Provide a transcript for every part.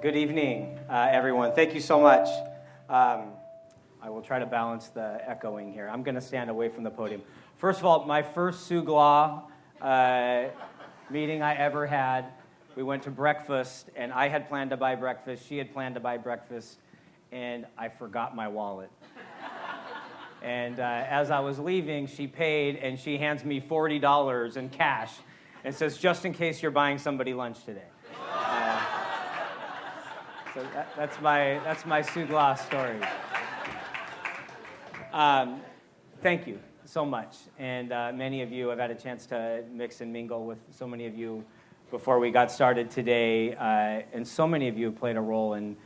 Good evening, everyone. Thank you so much. I will try to balance the echoing here. I'm going to stand away from the podium. First of all, my first Sugla meeting I ever had, we went to breakfast, and I had planned to buy breakfast. She had planned to buy breakfast, and I forgot my wallet. And as I was leaving, she paid, and she hands me $40 in cash and says, just in case you're buying somebody lunch today. So that's my Sugla story. Thank you so much. And many of you, I've had a chance to mix and mingle with so many of you before we got started today. And so many of you have played a role in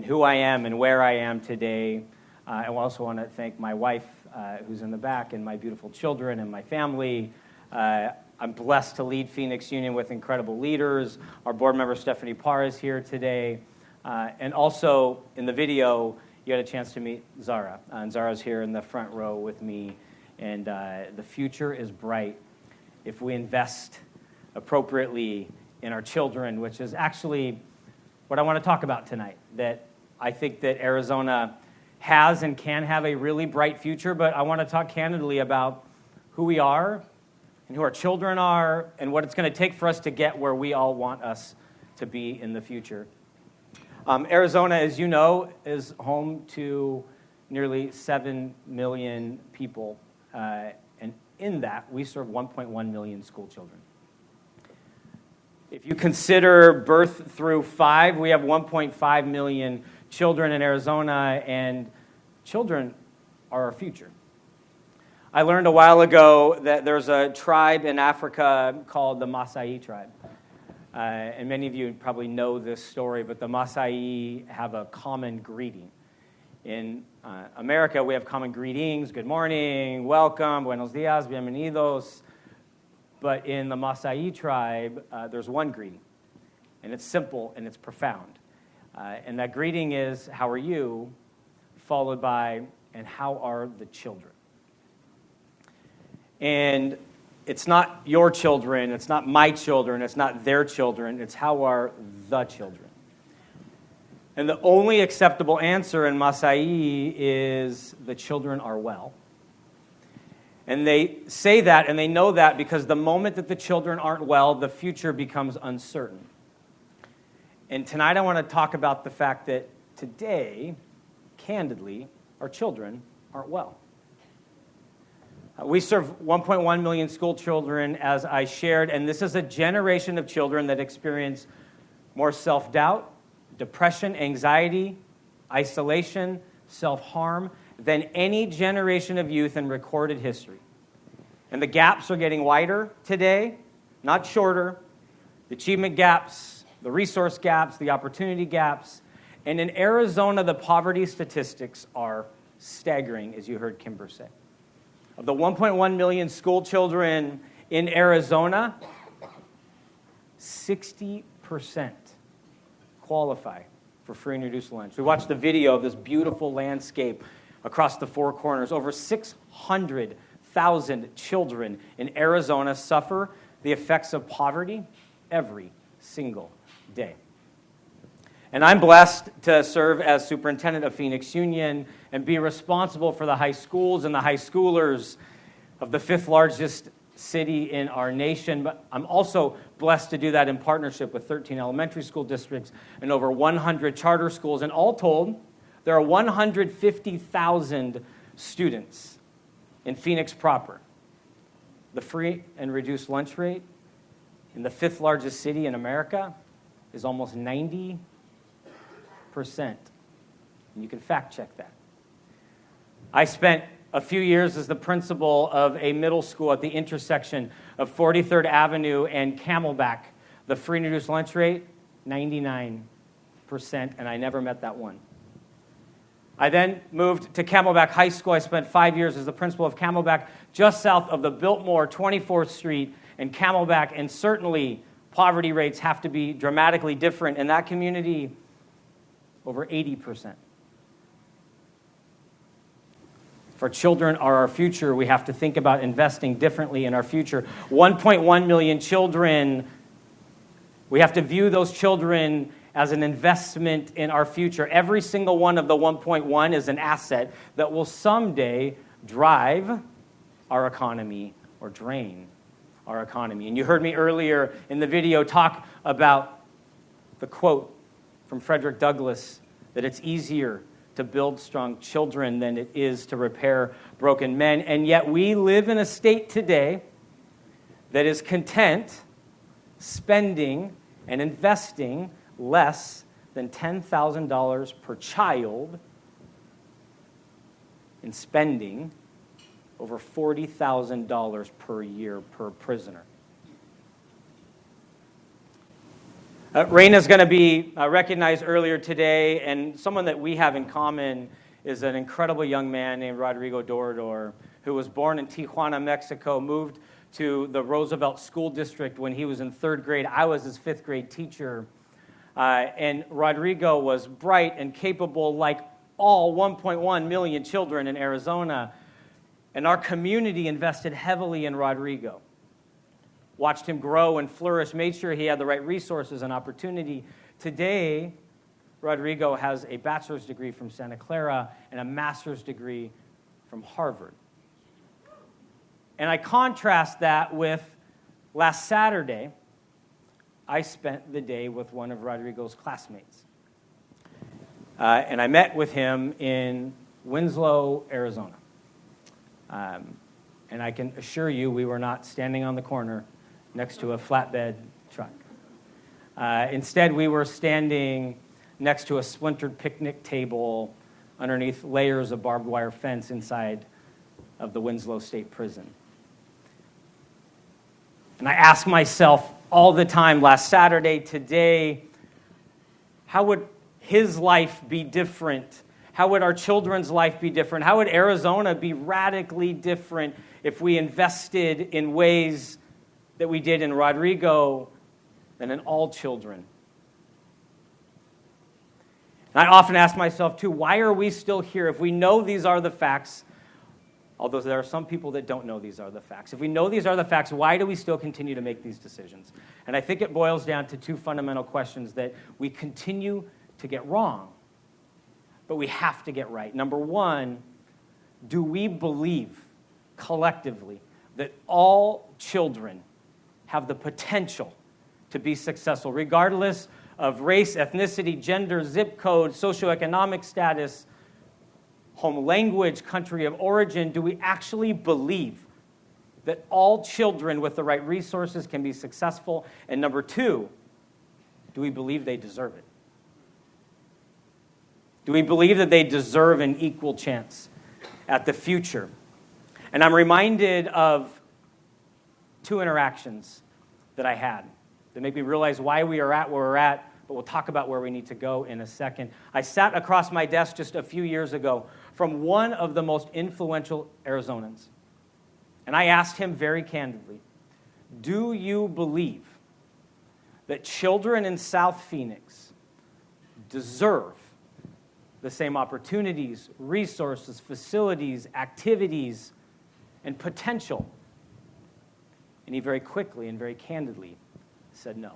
who I am and where I am today. I also want to thank my wife, who's in the back, and my beautiful children and my family. I'm blessed to lead Phoenix Union with incredible leaders. Our board member, Stephanie Parr, is here today. And also, in the video, you had a chance to meet Zara. And Zara's here in the front row with me. And the future is bright if we invest appropriately in our children, which is actually what I want to talk about tonight. That I think that Arizona has and can have a really bright future, but I want to talk candidly about who we are and who our children are and what it's going to take for us to get where we all want us to be in the future. Arizona, as you know, is home to nearly 7 million people, and in that, we serve 1.1 million school children. If you consider birth through 5, we have 1.5 million children in Arizona, and children are our future. I learned a while ago that there's a tribe in Africa called the Maasai tribe. And many of you probably know this story, but the Maasai have a common greeting. In America, we have common greetings: good morning, welcome, buenos dias, bienvenidos. But in the Maasai tribe, there's one greeting, and it's simple and it's profound. And that greeting is, how are you, followed by, and how are the children? And it's not your children, it's not my children, it's not their children, it's how are the children. And the only acceptable answer in Maasai is the children are well. And they say that and they know that because the moment that the children aren't well, the future becomes uncertain. And tonight I want to talk about the fact that today, candidly, our children aren't well. We serve 1.1 million school children, as I shared, and this is a generation of children that experience more self-doubt, depression, anxiety, isolation, self-harm than any generation of youth in recorded history. And the gaps are getting wider today, not shorter. The achievement gaps, the resource gaps, the opportunity gaps. And in Arizona, the poverty statistics are staggering, as you heard Kimber say. Of the 1.1 million school children in Arizona, 60% qualify for free and reduced lunch. We watched the video of this beautiful landscape across the four corners. Over 600,000 children in Arizona suffer the effects of poverty every single day. And I'm blessed to serve as superintendent of Phoenix Union and be responsible for the high schools and the high schoolers of the 5th largest city in our nation. But I'm also blessed to do that in partnership with 13 elementary school districts and over 100 charter schools. And all told, there are 150,000 students in Phoenix proper. The free and reduced lunch rate in the 5th largest city in America is almost 90%. And you can fact check that. I spent a few years as the principal of a middle school at the intersection of 43rd Avenue and Camelback. The free and reduced lunch rate, 99%, and I never met that one. I then moved to Camelback High School. I spent 5 years as the principal of Camelback, just south of the Biltmore, 24th Street, and Camelback, and certainly poverty rates have to be dramatically different in that community. Over 80%. If our children are our future, we have to think about investing differently in our future. 1.1 million children, we have to view those children as an investment in our future. Every single one of the 1.1 is an asset that will someday drive our economy or drain our economy. And you heard me earlier in the video talk about the quote from Frederick Douglass that it's easier to build strong children than it is to repair broken men. And yet we live in a state today that is content spending and investing less than $10,000 per child in spending over $40,000 per year per prisoner. Reina's going to be recognized earlier today, and someone that we have in common is an incredible young man named Rodrigo Dorador, who was born in Tijuana, Mexico, moved to the Roosevelt School District when he was in third grade. I was his fifth grade teacher, and Rodrigo was bright and capable like all 1.1 million children in Arizona, and our community invested heavily in Rodrigo. Watched him grow and flourish, made sure he had the right resources and opportunity. Today, Rodrigo has a bachelor's degree from Santa Clara and a master's degree from Harvard. And I contrast that with last Saturday, I spent the day with one of Rodrigo's classmates. And I met with him in Winslow, Arizona. And I can assure you we were not standing on the corner next to a flatbed truck. Instead, we were standing next to a splintered picnic table underneath layers of barbed wire fence inside of the Winslow State Prison. And I ask myself all the time, last Saturday, today, how would his life be different? How would our children's life be different? How would Arizona be radically different if we invested in ways that we did in Rodrigo and in all children? And I often ask myself, too, why are we still here? If we know these are the facts, although there are some people that don't know these are the facts. If we know these are the facts, why do we still continue to make these decisions? And I think it boils down to two fundamental questions that we continue to get wrong, but we have to get right. Number one, do we believe collectively that all children have the potential to be successful, regardless of race, ethnicity, gender, zip code, socioeconomic status, home language, country of origin? Do we actually believe that all children with the right resources can be successful? And number two, do we believe they deserve it? Do we believe that they deserve an equal chance at the future? And I'm reminded of two interactions that I had that make me realize why we are at where we're at, but we'll talk about where we need to go in a second. I sat across my desk just a few years ago from one of the most influential Arizonans, and I asked him very candidly, do you believe that children in South Phoenix deserve the same opportunities, resources, facilities, activities, and potential? And he very quickly and very candidly said no.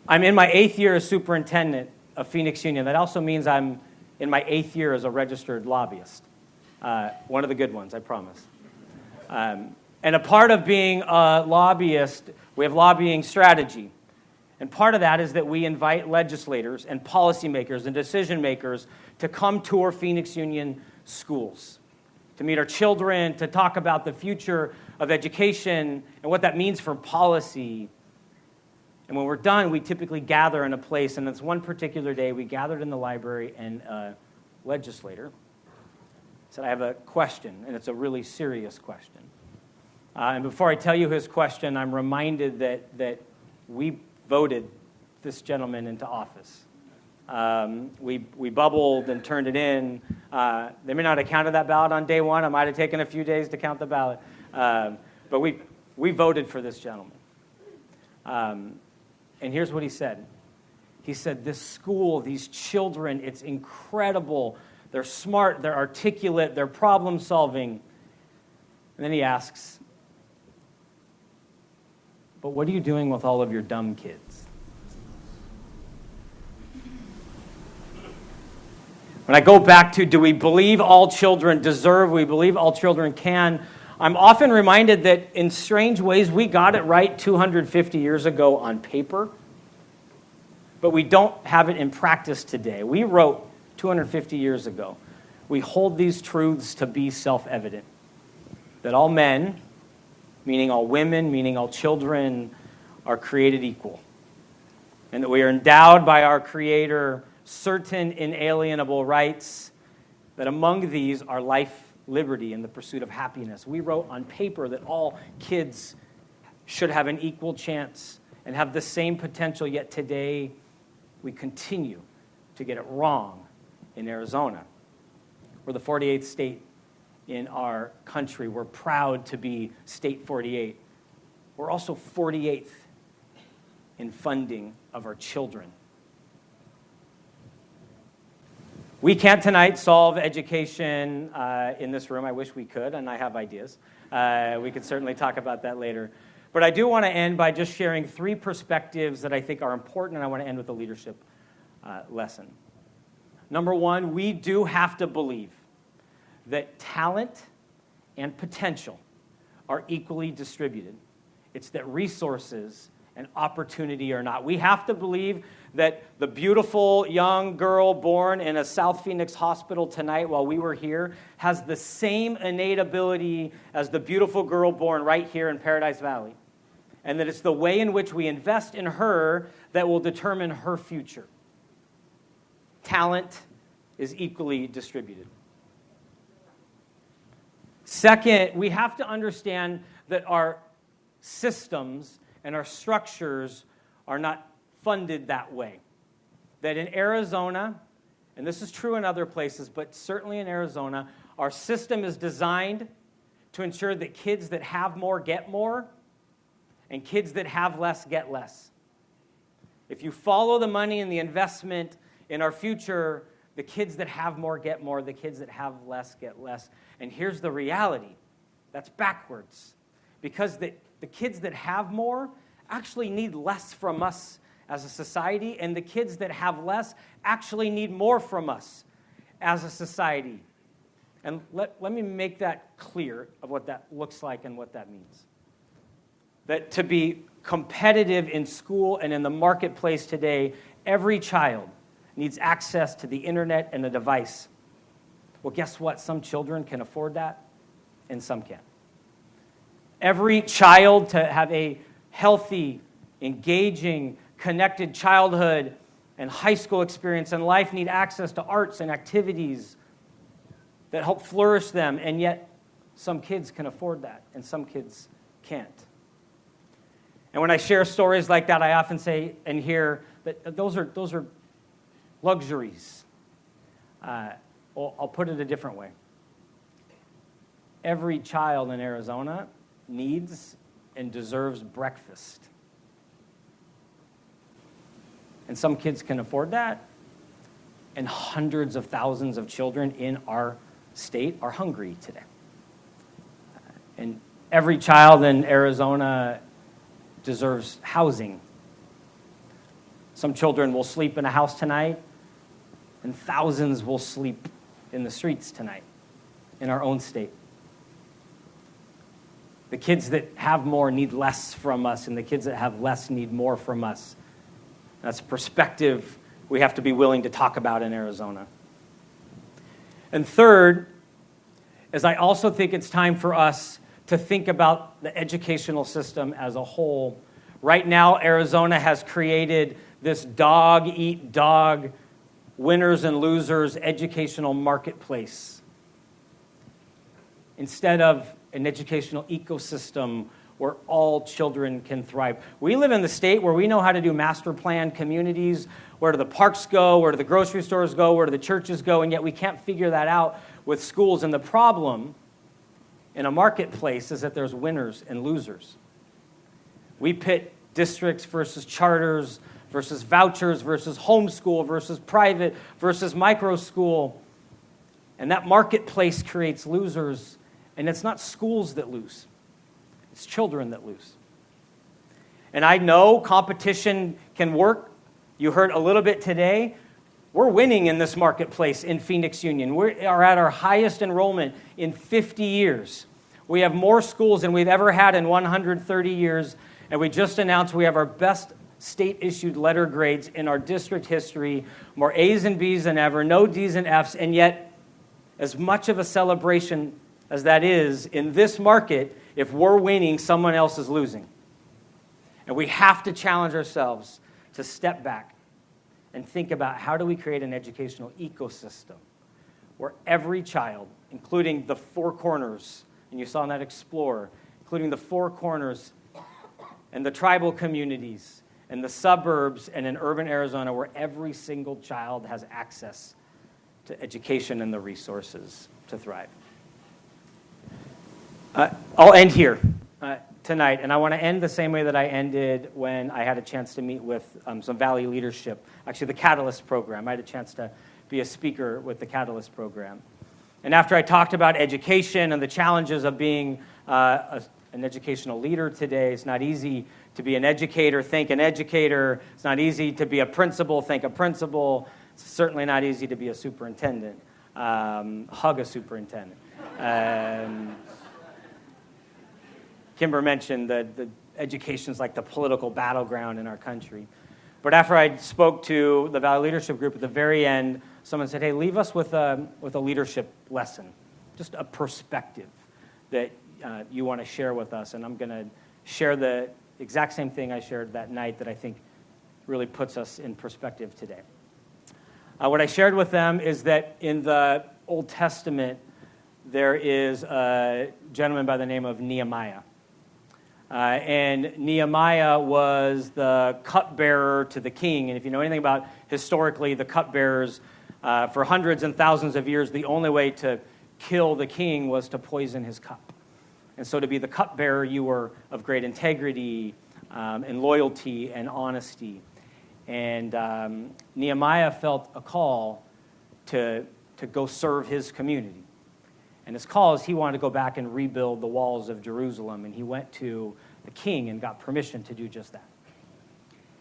I'm in my 8th year as superintendent of Phoenix Union. That also means I'm in my 8th year as a registered lobbyist. One of the good ones, I promise. And a part of being a lobbyist, we have lobbying strategy. And part of that is that we invite legislators and policymakers and decision makers to come tour Phoenix Union schools, to meet our children, to talk about the future of education and what that means for policy. And when we're done, we typically gather in a place, and this one particular day, we gathered in the library, and a legislator said, I have a question, and it's a really serious question. And before I tell you his question, I'm reminded that we voted this gentleman into office. We bubbled and turned it in. They may not have counted that ballot on day one. It might have taken a few days to count the ballot. But we voted for this gentleman. And here's what he said. He said, this school, these children, it's incredible. They're smart, they're articulate, they're problem solving. And then he asks, but what are you doing with all of your dumb kids? When I go back to, do we believe all children deserve, we believe all children can, I'm often reminded that in strange ways we got it right 250 years ago on paper, but we don't have it in practice today. We wrote 250 years ago, we hold these truths to be self-evident, that all men, meaning all women, meaning all children, are created equal, and that we are endowed by our Creator certain inalienable rights, that among these are life, liberty, and the pursuit of happiness. We wrote on paper that all kids should have an equal chance and have the same potential, yet today we continue to get it wrong in Arizona. We're the 48th state in our country. We're proud to be state 48. We're also 48th in funding of our children. We can't tonight solve education in this room. I wish we could, and I have ideas. We could certainly talk about that later. But I do want to end by just sharing 3 perspectives that I think are important, and I want to end with a leadership lesson. Number 1, we do have to believe that talent and potential are equally distributed. It's that resources and opportunity are not. We have to believe that the beautiful young girl born in a South Phoenix hospital tonight while we were here has the same innate ability as the beautiful girl born right here in Paradise Valley. And that it's the way in which we invest in her that will determine her future. Talent is equally distributed. Second, we have to understand that our systems and our structures are not funded that way. That in Arizona, and this is true in other places, but certainly in Arizona, our system is designed to ensure that kids that have more get more, and kids that have less get less. If you follow the money and the investment in our future, the kids that have more get more, the kids that have less get less. And here's the reality. That's backwards. Because the kids that have more actually need less from us as a society, and the kids that have less actually need more from us as a society. And let me make that clear of what that looks like and what that means. That to be competitive in school and in the marketplace today, every child needs access to the internet and a device. Well, guess what? Some children can afford that, and some can't. Every child to have a healthy, engaging, connected childhood and high school experience and life need access to arts and activities that help flourish them, and yet some kids can afford that, and some kids can't. And when I share stories like that, I often say and hear that those are luxuries. Well, I'll put it a different way. Every child in Arizona needs and deserves breakfast. And some kids can afford that, and hundreds of thousands of children in our state are hungry today. And every child in Arizona deserves housing. Some children will sleep in a house tonight, and thousands will sleep in the streets tonight in our own state. The kids that have more need less from us, and the kids that have less need more from us. That's a perspective we have to be willing to talk about in Arizona. And third, is I also think it's time for us to think about the educational system as a whole. Right now, Arizona has created this dog-eat-dog, winners and losers educational marketplace instead of an educational ecosystem where all children can thrive. We live in the state where we know how to do master plan communities, where do the parks go, where do the grocery stores go, where do the churches go, and yet we can't figure that out with schools. And the problem in a marketplace is that there's winners and losers. We pit districts versus charters versus vouchers versus homeschool versus private versus micro school. And that marketplace creates losers, and it's not schools that lose. It's children that lose. And I know competition can work. You heard a little bit today. We're winning in this marketplace in Phoenix Union. We are at our highest enrollment in 50 years. We have more schools than we've ever had in 130 years, and we just announced we have our best state-issued letter grades in our district history, more A's and B's than ever, no D's and F's, and yet, as much of a celebration as that is, in this market, if we're winning, someone else is losing. And we have to challenge ourselves to step back and think about how do we create an educational ecosystem where every child, including the four corners, and you saw in that Explorer, including the four corners and the tribal communities and the suburbs and in urban Arizona, where every single child has access to education and the resources to thrive. I'll end here tonight, and I want to end the same way that I ended when I had a chance to meet with some Valley leadership, actually the Catalyst program. I had a chance to be a speaker with the Catalyst program. And after I talked about education and the challenges of being an educational leader today, it's not easy to be an educator, think an educator. It's not easy to be a principal, think a principal. It's certainly not easy to be a superintendent, hug a superintendent. Kimber mentioned that the education's like the political battleground in our country. But after I spoke to the Valley Leadership Group, at the very end, someone said, hey, leave us with a leadership lesson, just a perspective that you want to share with us. And I'm going to share the exact same thing I shared that night that I think really puts us in perspective today. What I shared with them is that in the Old Testament, there is a gentleman by the name of Nehemiah. And Nehemiah was the cupbearer to the king. And if you know anything about historically the cupbearers, for hundreds and thousands of years, the only way to kill the king was to poison his cup. And so to be the cupbearer, you were of great integrity and loyalty and honesty. And Nehemiah felt a call to go serve his community. And his call is he wanted to go back and rebuild the walls of Jerusalem. And he went to the king and got permission to do just that.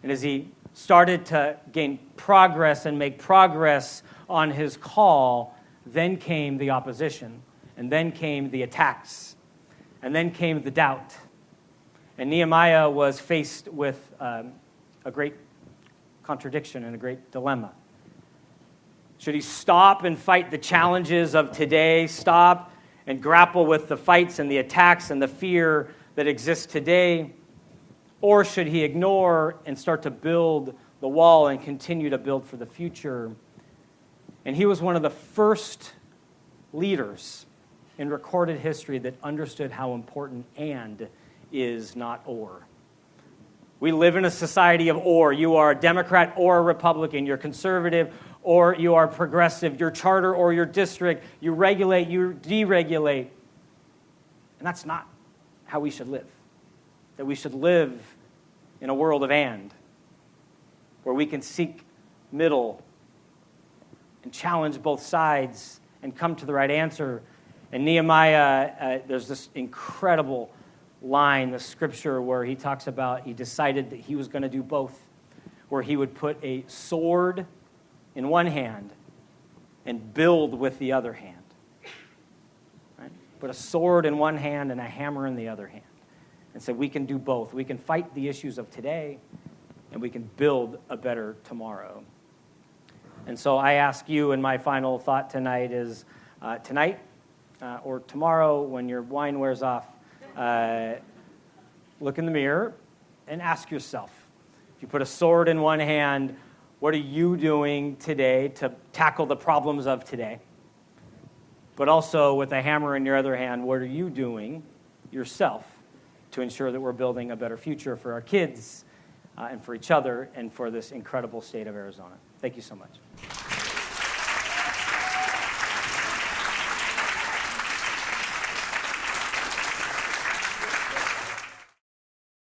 And as he started to gain progress and make progress on his call, then came the opposition. And then came the attacks. And then came the doubt. And Nehemiah was faced with a great contradiction and a great dilemma. Should he stop and fight the challenges of today, stop and grapple with the fights and the attacks and the fear that exists today? Or should he ignore and start to build the wall and continue to build for the future? And he was one of the first leaders in recorded history that understood how important and is, not or. We live in a society of or. You are a Democrat or a Republican. You're conservative or you are progressive. Your charter or your district. You regulate, you deregulate. And that's not how we should live. That we should live in a world of and, where we can seek middle and challenge both sides and come to the right answer. And Nehemiah, there's this incredible line, the scripture, where he talks about he decided that he was going to do both, where he would put a sword in one hand and build with the other hand. Right? Put a sword in one hand and a hammer in the other hand. And said we can do both. We can fight the issues of today and we can build a better tomorrow. And so I ask you, and my final thought tonight is, tonight or tomorrow when your wine wears off, look in the mirror and ask yourself, if you put a sword in one hand, what are you doing today to tackle the problems of today? But also with a hammer in your other hand, what are you doing yourself to ensure that we're building a better future for our kids and for each other and for this incredible state of Arizona? Thank you so much.